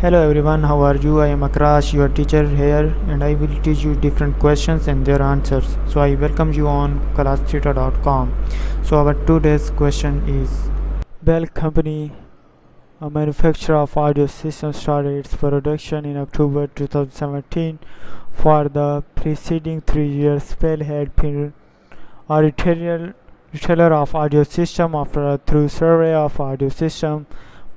Hello everyone, how are you? I am Akrash, your teacher here, and I will teach you different questions and their answers. So I welcome you on classtheta.com. So our today's question is: Bell Company, a manufacturer of audio systems, started its production in October 2017. For the preceding 3 years, Bell had been a retailer of audio system. After a thorough survey of audio system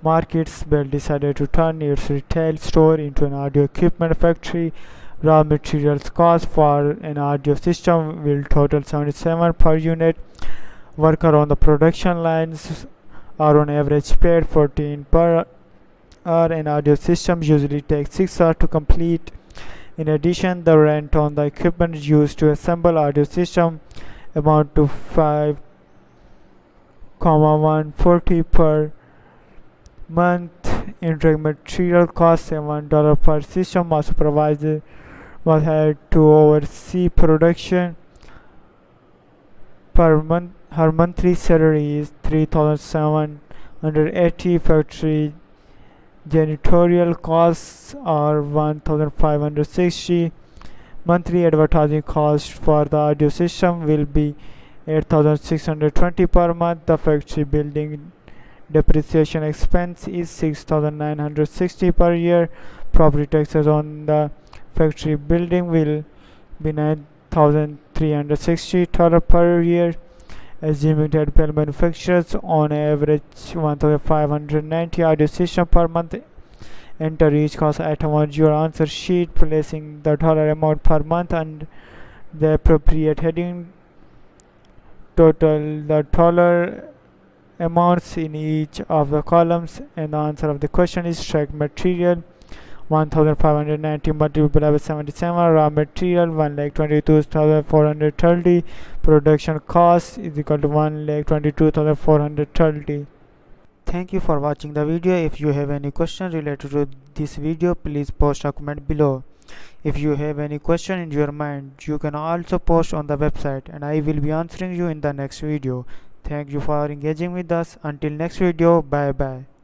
markets, Bell decided to turn its retail store into an audio equipment factory. Raw materials cost for an audio system will total 77 per unit. Workers on the production lines are on average paid 14 per hour. An audio system usually takes 6 hours to complete. In addition, the rent on the equipment used to assemble audio system amount to 5,140 per month. Indirect material costs $7 per system. A supervisor was hired to oversee production. Per month, her monthly salary is 3,780. Factory janitorial costs are 1,560. Monthly advertising cost for the audio system will be 8,620 per month. The factory building depreciation expense is 6,960 per year. Property taxes on the factory building will be $9,360 per year. Assuming that Bell manufactures on average 1,590 audio systems per month, enter each cost item on your answer sheet, placing the dollar amount per month and the appropriate heading. Total the dollar amounts in each of the columns, and the answer of the question is direct material 1,590 multiplied by 77, raw material 1,22,430, production cost is equal to 1,22,430. Thank you for watching the video. If you have any question related to this video, please post a comment below. If you have any question in your mind, you can also post on the website and I will be answering you in the next video. Thank you for engaging with us. Until next video, bye bye.